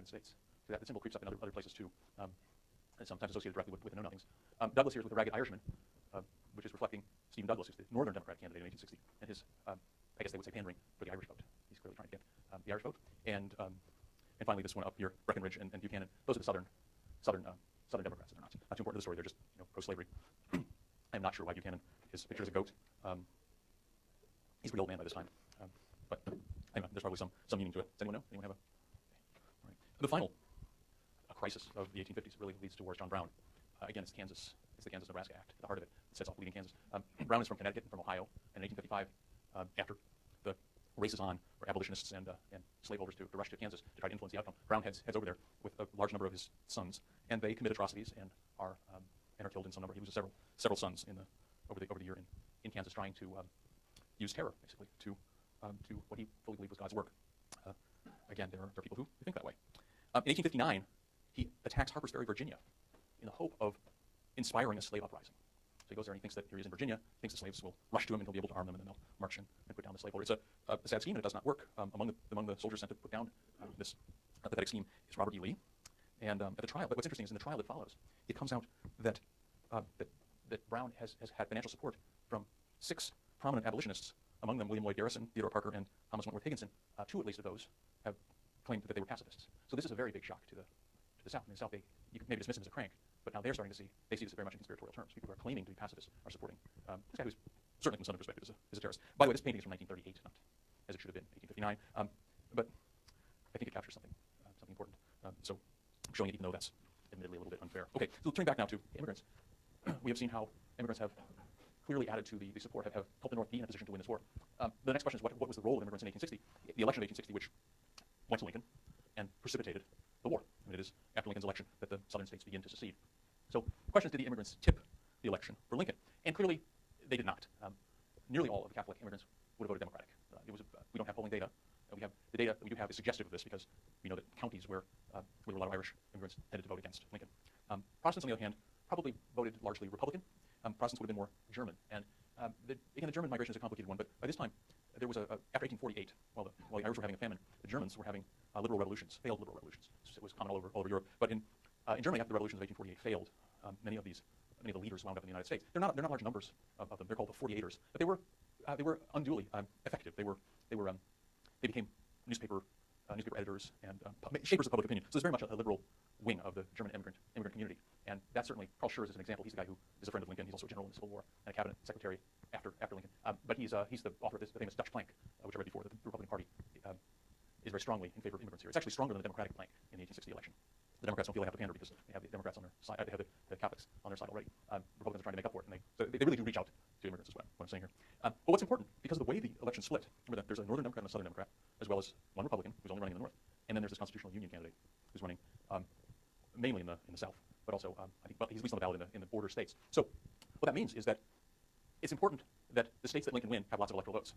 United States. So that the symbol creeps up in other places too, and sometimes associated directly with the know-nothings. Douglas here is with the Ragged Irishman, which is reflecting Stephen Douglas, who's the Northern Democratic candidate in 1860, and his, I guess they would say, pandering for the Irish vote. He's clearly trying to get the Irish vote. And finally, this one up here, Breckinridge and Buchanan. Those are the Southern Democrats. They're not too important to the story. They're just pro-slavery. I'm not sure why Buchanan is pictured as a goat. He's a pretty old man by this time, but anyway, there's probably some meaning to it. Does anyone know? Anyone have a? All right. The final crisis of the 1850s really leads to Horace John Brown. Again, it's Kansas. It's the Kansas-Nebraska Act, the heart of it. It sets off bleeding Kansas. Brown is from Connecticut and from Ohio, and in 1855, after the race is on for abolitionists and slaveholders to rush to Kansas to try to influence the outcome, Brown heads over there with a large number of his sons, and they commit atrocities and are killed in some number. He loses several sons over the year in Kansas, trying to use terror basically to what he fully believed was God's work. Again, there are people who think that way. In 1859, he attacks Harper's Ferry, Virginia, in the hope of inspiring a slave uprising. So he goes there and he thinks that here he is in Virginia, thinks the slaves will rush to him and he'll be able to arm them, and then they'll march and put down the slaveholder. It's a sad scheme, and it does not work. Among the soldiers sent to put down this pathetic scheme is Robert E. Lee. And at the trial, but what's interesting is in the trial that follows, it comes out that Brown has had financial support from 6 prominent abolitionists, among them William Lloyd Garrison, Theodore Parker, and Thomas Wentworth Higginson. 2 at least of those have claimed that they were pacifists. So this is a very big shock to the South. In the South, you could maybe dismiss him as a crank, but now they're starting to see this very much in conspiratorial terms. People who are claiming to be pacifists are supporting this guy who's certainly from Southern perspective is a terrorist. By the way, this painting is from 1938, not as it should have been 1859, but I think it captures something important. So I'm showing it even though that's admittedly a little bit unfair. Okay, so turning back now to immigrants. We have seen how immigrants have clearly added to the support, have helped the North be in a position to win this war. The next question is what was the role of immigrants in 1860? The election of 1860, which went to Lincoln and precipitated the war. I mean, it is after Lincoln's election that the southern states begin to secede. So the question is, did the immigrants tip the election for Lincoln? And clearly, they did not. Nearly all of the Catholic immigrants would have voted Democratic. We don't have polling data. We have the data that we do have is suggestive of this because we know that counties where there were a lot of Irish immigrants tended to vote against Lincoln. Protestants, on the other hand, probably voted largely Republican. Protestants would have been more German. And again, the German migration is a complicated one, but by this time, there was after 1848, while the Irish were having a famine, the Germans were having liberal revolutions, failed liberal revolutions. So it was common all over Europe. But in Germany, after the revolutions of 1848 failed, many of the leaders wound up in the United States. They're not large numbers of them. They're called the 48ers, but they were unduly effective. They became newspaper editors and shapers of public opinion. So there's very much a liberal wing of the German immigrant community, and that certainly Carl Schurz is an example. He's the guy who is a friend of Lincoln. He's also a general in the Civil War and a cabinet secretary after Lincoln. But he's the author of the famous Dutch plank, which I read before. That the Republican Party is very strongly in favor of immigrants here. It's actually stronger than the Democratic plank in the 1860 election. The Democrats don't feel they have to pander because they have the Democrats on their side. They have the Catholics on their side already. Republicans are trying to make up for it, and they really do reach out to immigrants, is what I'm saying here. But what's important, because of the way the election split, remember that there's a Northern Democrat and a Southern Democrat, as well as one Republican who's only running in the North, and then there's this Constitutional Union candidate who's running mainly in the South, but also I think he's at least on the ballot in the border states. So what that means is that it's important that the states that Lincoln win have lots of electoral votes,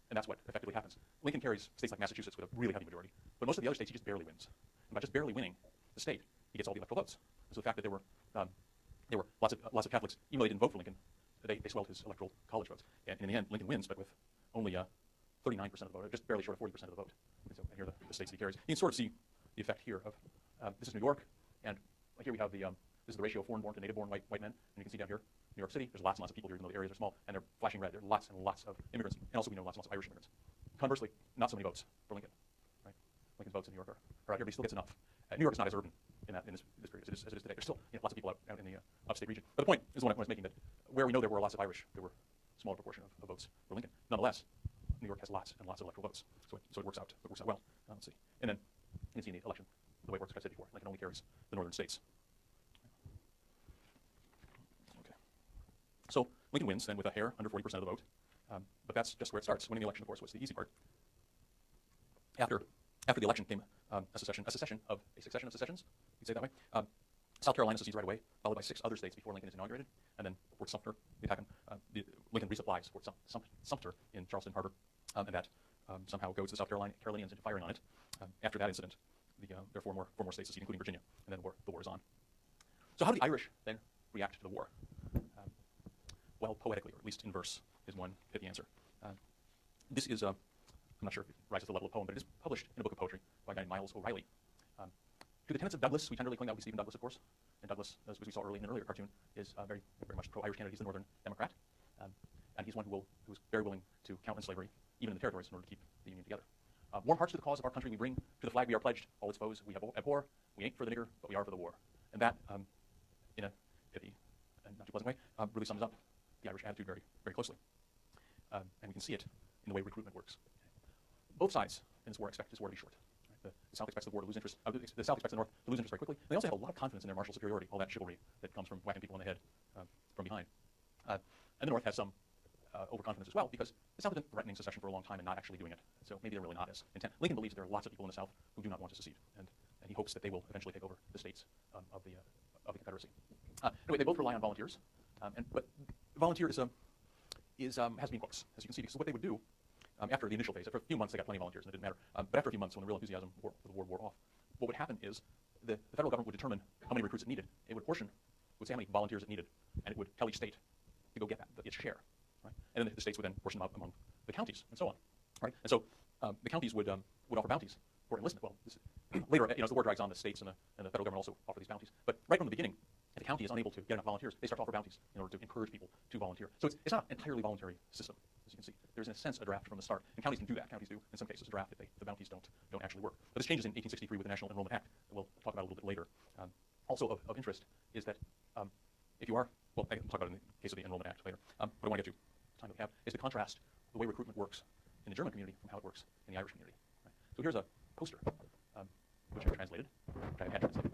and that's what effectively happens. Lincoln carries states like Massachusetts with a really heavy majority, but most of the other states he just barely wins. And by just barely winning the state, he gets all the electoral votes. And so the fact that there were lots of Catholics, even though they didn't vote for Lincoln, they swelled his electoral college votes. And in the end, Lincoln wins, but with only 39% of the vote, just barely short of 40% of the vote. And so here are the states that he carries. You can sort of see the effect here of this is New York, and here we have this is the ratio of foreign-born to native-born white men. And you can see down here, New York City, there's lots and lots of people here, even though the areas are small, and they're flashing red. There are lots and lots of immigrants, and also we know lots and lots of Irish immigrants. Conversely, not so many votes for Lincoln. Right? Lincoln's votes in New York are out here, but he still gets enough. New York is not as urban in this period as it is today. There's still lots of people out in the upstate region. But the point is the one I was making, that where we know there were lots of Irish, there were a smaller proportion of votes for Lincoln. Nonetheless, New York has lots and lots of electoral votes, so it works out. It works out well. Let's see, and then you can see in the election the way it works, like I said before. Lincoln only carries the northern states. Okay, so Lincoln wins then with a hair under 40% of the vote, but that's just where it starts. Winning the election, of course, was the easy part. After the election came a succession of secessions, you'd say it that way. South Carolina secedes right away, followed by 6 other states before Lincoln is inaugurated, and then Fort Sumter, the attack on Lincoln resupplies Fort Sumter in Charleston Harbor, and that somehow goes the South Carolinians into firing on it. After that incident, there are four more states secede, including Virginia, and then the war is on. So how do the Irish then react to the war? Well, poetically, or at least in verse, is one pithy answer. This is I'm not sure if it rises to the level of poem, but it is published in a book of poetry by a guy named Miles O'Reilly. To the tenets of Douglas, we generally cling that would be Stephen Douglas, of course. And Douglas, as we saw early in an earlier cartoon, is very much pro-Irish candidate. He's the Northern Democrat. And he's one who's very willing to countenance slavery, even in the territories, in order to keep the Union together. Warm hearts to the cause of our country we bring, to the flag we are pledged, all its foes we have abhor. We ain't for the nigger, but we are for the war. And that, in a pithy and not too pleasant way, really sums up the Irish attitude very, very closely. And we can see it in the way recruitment works. Both sides in this war expect this war to be short. Right? The South expects the war to lose interest. The South expects the North to lose interest very quickly. And they also have a lot of confidence in their martial superiority, all that chivalry that comes from whacking people on the head from behind. And the North has some overconfidence as well, because the South has been threatening secession for a long time and not actually doing it. So maybe they're really not as intent. Lincoln believes there are lots of people in the South who do not want to secede, and he hopes that they will eventually take over the states of the Confederacy. Anyway, they both rely on volunteers, but volunteer has been quotes, as you can see, because what they would do after the initial phase, after a few months they got plenty of volunteers and it didn't matter, but after a few months when the real enthusiasm for the war wore off, what would happen is the federal government would determine how many recruits it needed. It would say how many volunteers it needed, and it would tell each state to go get its share. Right? And then the states would then portion them up among the counties and so on. Right? And so the counties would offer bounties for enlistment. Well, later, as the war drags on, the states and the federal government also offer these bounties. But right from the beginning, if the county is unable to get enough volunteers, they start to offer bounties in order to encourage people to volunteer. So it's not an entirely voluntary system, as you can see. There's, in a sense, a draft from the start. And counties can do that. Counties do, in some cases, draft if the bounties don't actually work. But this changes in 1863 with the National Enrollment Act that we'll talk about a little bit later. Also of interest is that if you are, well, I can talk about it in the case of the Enrollment Act later. What I want to get to, time that we have, is to contrast the way recruitment works in the German community from how it works in the Irish community. Right? So here's a poster, which I translated, which I had translated.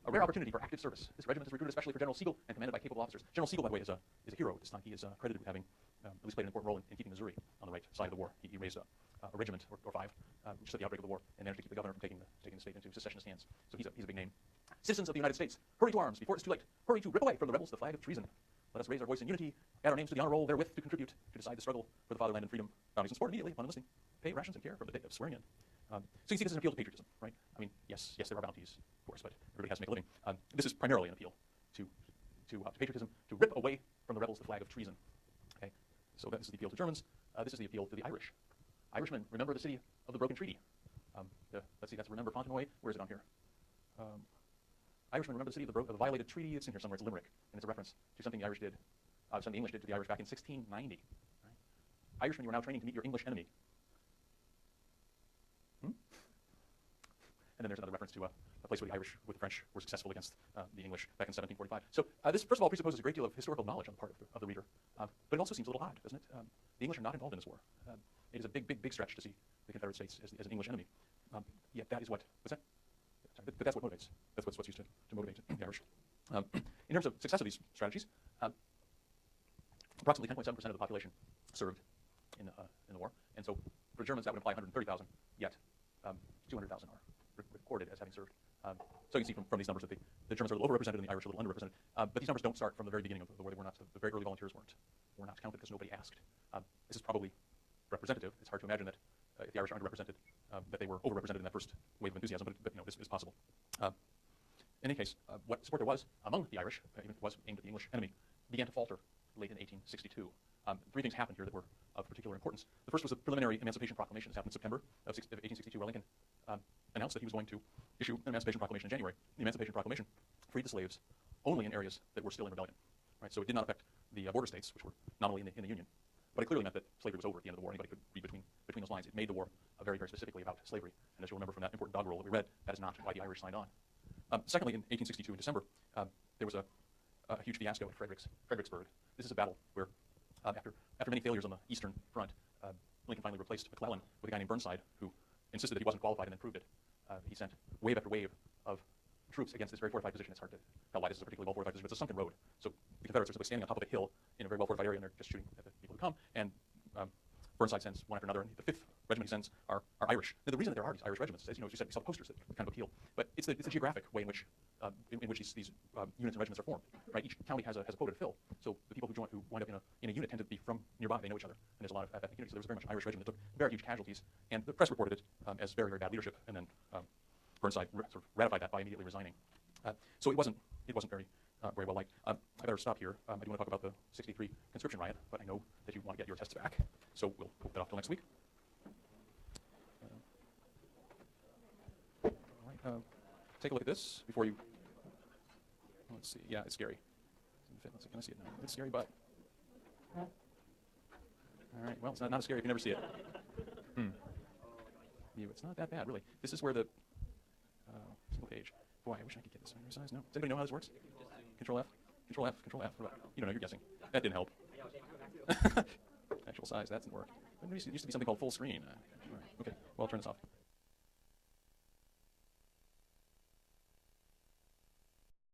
A rare opportunity for active service. This regiment is recruited especially for General Sigel and commanded by capable officers. General Sigel, by the way, is a hero at this time. He is credited with having at least played an important role in keeping Missouri on the right side of the war. He raised a regiment or five, just at the outbreak of the war, and managed to keep the governor from taking the state into secessionist hands. So he's a big name. Citizens of the United States, hurry to arms before it's too late. Hurry to rip away from the rebels the flag of treason. Let us raise our voice in unity, add our names to the honor roll therewith to contribute to decide the struggle for the fatherland and freedom. Bounties and support immediately upon enlisting. Pay rations and care from the date of swearing in. So you can see this is an appeal to patriotism, right? I mean, yes, there are bounties, of course, but everybody has to make a living. This is primarily an appeal to patriotism, to rip away from the rebels the flag of treason. Okay, so this is the appeal to Germans. This is the appeal to the Irish. Irishmen, remember the city of the broken treaty. Let's see, that's remember Fontenoy. Where is it on here? Irishmen, remember the city of the violated treaty. It's in here somewhere. It's Limerick, and it's a reference to something the Irish did, something the English did to the Irish back in 1690. Right? Irishmen, you are now training to meet your English enemy. And then there's another reference to a place where the Irish with the French were successful against the English back in 1745. So this, first of all, presupposes a great deal of historical knowledge on the part of the reader. But it also seems a little odd, doesn't it? The English are not involved in this war. It is a big stretch to see the Confederate States as an English enemy. Yet that is what's that? Sorry, but that's what motivates. That's what's used to motivate the Irish. In terms of success of these strategies, approximately 10.7% of the population served in the war. And so for the Germans, that would imply 130,000, yet 200,000 are recorded as having served. So you can see from these numbers that the Germans are a little overrepresented and the Irish are a little underrepresented. But these numbers don't start from the very beginning of the war. They were not, the very early volunteers were not counted because nobody asked. This is probably representative. It's hard to imagine that if the Irish are underrepresented, that they were overrepresented in that first wave of enthusiasm, but this is possible. In any case, what support there was among the Irish, even if it was aimed at the English enemy, began to falter late in 1862. Three things happened here that were of particular importance. The first was the preliminary Emancipation Proclamation. This happened in September of 1862, where Lincoln announced that he was going to issue an Emancipation Proclamation in January. The Emancipation Proclamation freed the slaves only in areas that were still in rebellion. Right? So it did not affect the border states, which were nominally in the Union. But it clearly meant that slavery was over at the end of the war. Anybody could read between those lines. It made the war very specifically about slavery. And as you'll remember from that important dog roll that we read, that is not why the Irish signed on. Secondly, in 1862, in December, there was a huge fiasco at Fredericksburg. This is a battle where, after many failures on the Eastern Front, Lincoln finally replaced McClellan with a guy named Burnside, who insisted that he wasn't qualified and then proved it. He sent wave after wave of troops against this very fortified position. It's hard to tell why this is a particularly well-fortified position, but it's a sunken road. So the Confederates are simply standing on top of a hill in a very well-fortified area, and they're just shooting at the people who come. And Burnside sends one after another, and the 5th regiment he sends are Irish. Now, the reason that there are these Irish regiments, as you know, as you said, we saw the posters that kind of appeal, but it's the geographic way in which these units and regiments are formed. Right? Each county has a quota to fill. So the people who wind up in a unit tend to be from nearby. They know each other, and there's a lot of ethnic unity. So there was very much Irish regiment that took very huge casualties, and the press reported it as very bad leadership, and then Burnside sort of ratified that by immediately resigning. So it wasn't very well liked. I better stop here. I do want to talk about the '63 conscription riot, but I know that you want to get your tests back, so we'll put that off till next week. All right. take a look at this before you. Let's see. Yeah, it's scary. Let's see, can I see it now? It's scary, but. All right. Well, it's not as scary if you never see it. It's not that bad, really. This is where the single page. Boy, I wish I could get this on your size. No. Does anybody know how this works? Control F. Control F. Control F. What about, you don't know. You're guessing. That didn't help. Actual size. That didn't work. There used to be something called full screen. All right. Okay. Well, I'll turn this off.